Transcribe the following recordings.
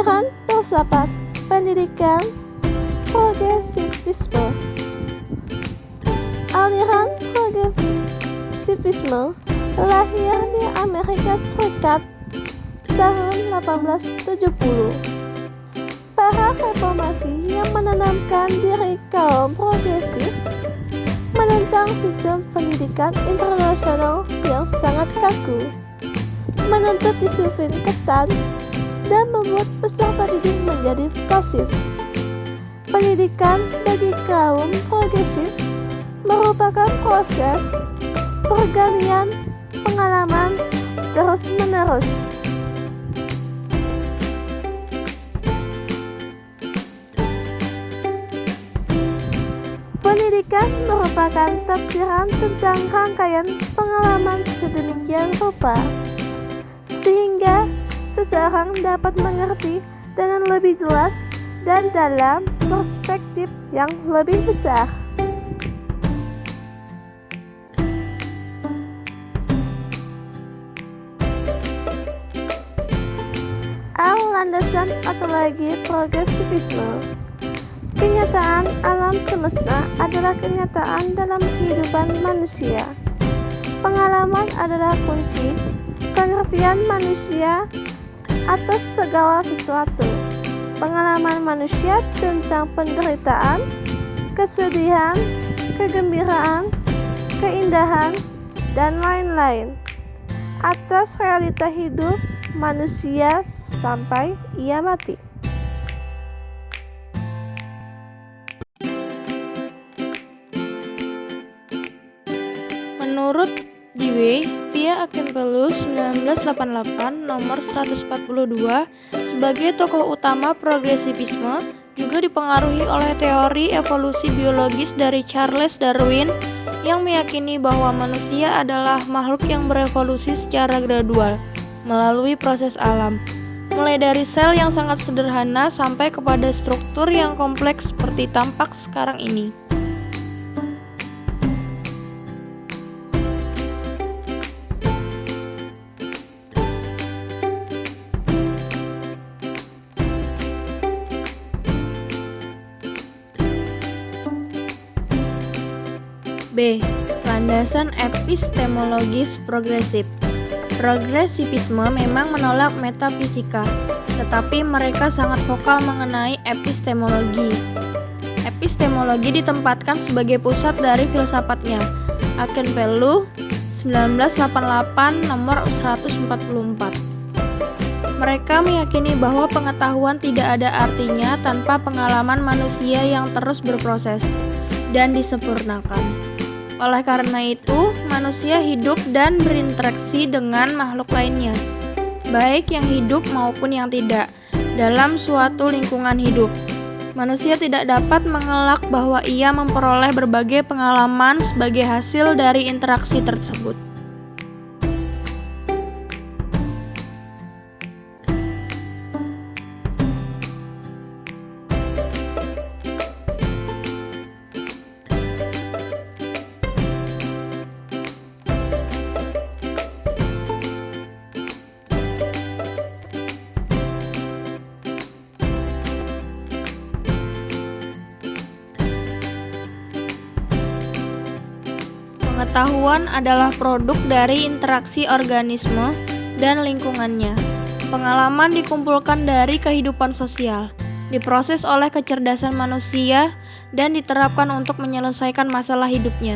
Aliran filsafat pendidikan progresivisme. Aliran progresivisme lahir di Amerika Serikat tahun 1870. Para reformasi yang menanamkan diri kaum progresif menentang sistem pendidikan internasional yang sangat kaku, menuntut disiplin ketat, dan membuat peserta didik menjadi pasif. Pendidikan bagi kaum progresif merupakan proses pergalian pengalaman terus-menerus. Pendidikan merupakan tafsiran tentang rangkaian pengalaman sedemikian rupa, sehingga seseorang dapat mengerti dengan lebih jelas dan dalam perspektif yang lebih besar. Landasan ontologi progresivisme. Kenyataan alam semesta adalah kenyataan dalam kehidupan manusia. Pengalaman adalah kunci pengertian manusia atas segala sesuatu. Pengalaman manusia tentang penderitaan, kesedihan, kegembiraan, keindahan, dan lain-lain atas realita hidup manusia sampai ia mati. Menurut Dewey, via Akenpelus 1988 nomor 142, sebagai tokoh utama progresivisme juga dipengaruhi oleh teori evolusi biologis dari Charles Darwin yang meyakini bahwa manusia adalah makhluk yang berevolusi secara gradual melalui proses alam, mulai dari sel yang sangat sederhana sampai kepada struktur yang kompleks seperti tampak sekarang ini. B. Landasan epistemologis progresif. Progresivisme memang menolak metafisika, tetapi mereka sangat vokal mengenai epistemologi. Epistemologi ditempatkan sebagai pusat dari filsafatnya. Akenpelus 1988 nomor 144. Mereka meyakini bahwa pengetahuan tidak ada artinya tanpa pengalaman manusia yang terus berproses dan disempurnakan. Oleh karena itu, manusia hidup dan berinteraksi dengan makhluk lainnya, baik yang hidup maupun yang tidak, dalam suatu lingkungan hidup. Manusia tidak dapat mengelak bahwa ia memperoleh berbagai pengalaman sebagai hasil dari interaksi tersebut. Pengetahuan adalah produk dari interaksi organisme dan lingkungannya. Pengalaman dikumpulkan dari kehidupan sosial, diproses oleh kecerdasan manusia, dan diterapkan untuk menyelesaikan masalah hidupnya.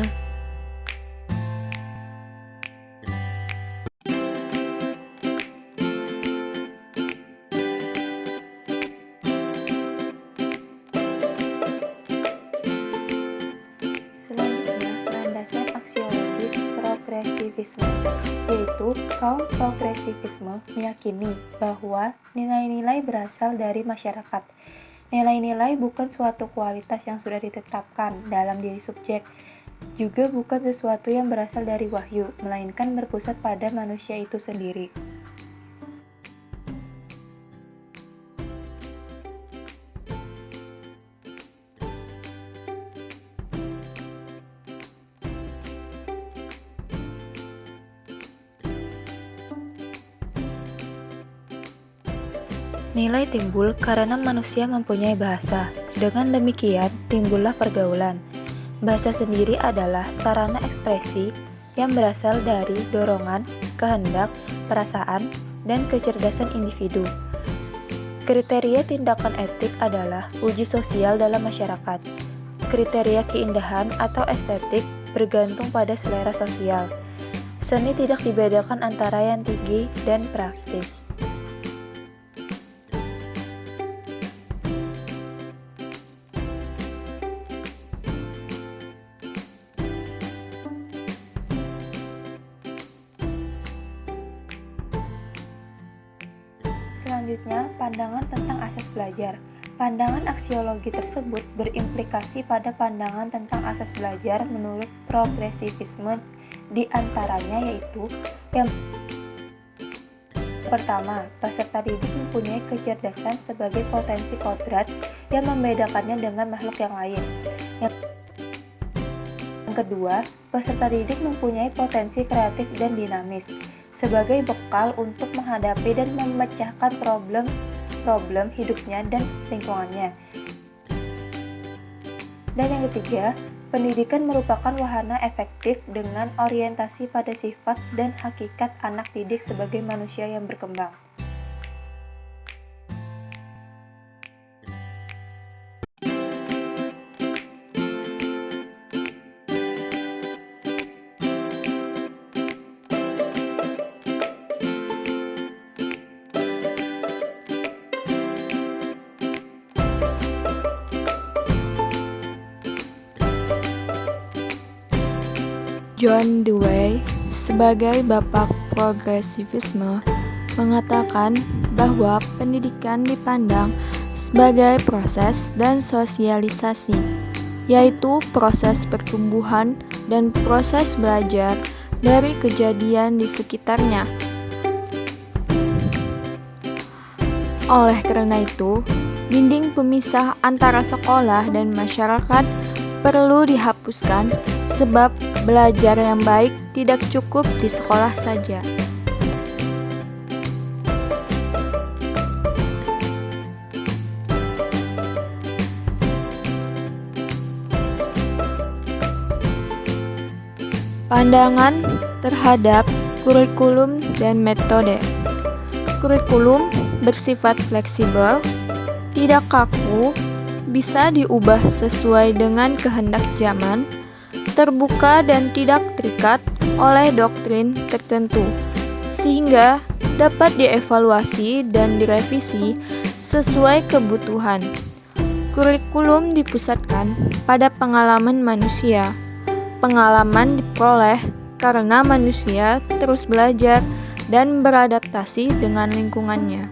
Progresivisme, yaitu kaum progresivisme meyakini bahwa nilai-nilai berasal dari masyarakat. Nilai-nilai bukan suatu kualitas yang sudah ditetapkan dalam diri subjek, juga bukan sesuatu yang berasal dari wahyu, melainkan berpusat pada manusia itu sendiri. Nilai timbul karena manusia mempunyai bahasa. Dengan demikian, timbullah pergaulan. Bahasa sendiri adalah sarana ekspresi yang berasal dari dorongan, kehendak, perasaan, dan kecerdasan individu. Kriteria tindakan etik adalah uji sosial dalam masyarakat. Kriteria keindahan atau estetik bergantung pada selera sosial. Seni tidak dibedakan antara yang tinggi dan praktis. Selanjutnya, pandangan tentang asas belajar. Pandangan aksiologi tersebut berimplikasi pada pandangan tentang asas belajar menurut progresivisme, di antaranya yaitu yang pertama, peserta didik mempunyai kecerdasan sebagai potensi kodrat yang membedakannya dengan makhluk yang lain. Yang kedua, peserta didik mempunyai potensi kreatif dan dinamis sebagai bekal untuk menghadapi dan memecahkan problem hidupnya dan lingkungannya. Dan yang ketiga, pendidikan merupakan wahana efektif dengan orientasi pada sifat dan hakikat anak didik sebagai manusia yang berkembang. John Dewey, sebagai bapak progresivisme, mengatakan bahwa pendidikan dipandang sebagai proses dan sosialisasi, yaitu proses pertumbuhan dan proses belajar dari kejadian di sekitarnya. Oleh karena itu, dinding pemisah antara sekolah dan masyarakat perlu dihapuskan, sebab belajar yang baik tidak cukup di sekolah saja. Pandangan terhadap kurikulum dan metode. Kurikulum bersifat fleksibel, tidak kaku, bisa diubah sesuai dengan kehendak zaman, terbuka dan tidak terikat oleh doktrin tertentu, sehingga dapat dievaluasi dan direvisi sesuai kebutuhan. Kurikulum dipusatkan pada pengalaman manusia. Pengalaman diperoleh karena manusia terus belajar dan beradaptasi dengan lingkungannya.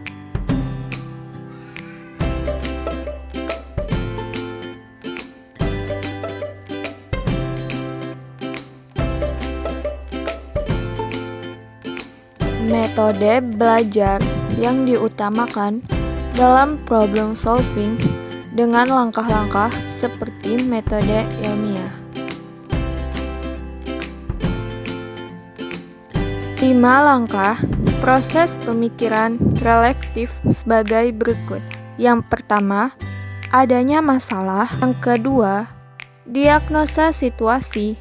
Metode belajar yang diutamakan dalam problem solving dengan langkah-langkah seperti metode ilmiah. 5 langkah proses pemikiran relektif sebagai berikut. Yang pertama, adanya masalah. Yang kedua, diagnosa situasi,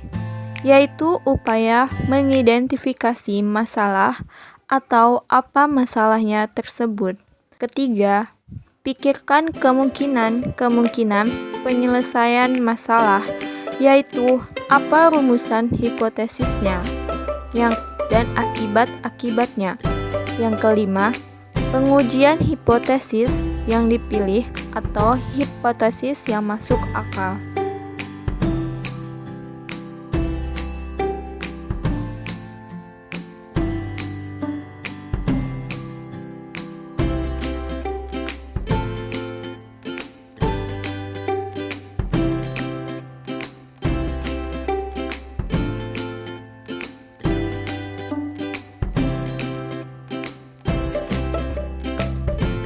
yaitu upaya mengidentifikasi masalah atau apa masalahnya tersebut. Ketiga, pikirkan kemungkinan penyelesaian masalah, yaitu apa rumusan hipotesisnya dan akibat-akibatnya. Yang kelima, pengujian hipotesis yang dipilih atau hipotesis yang masuk akal.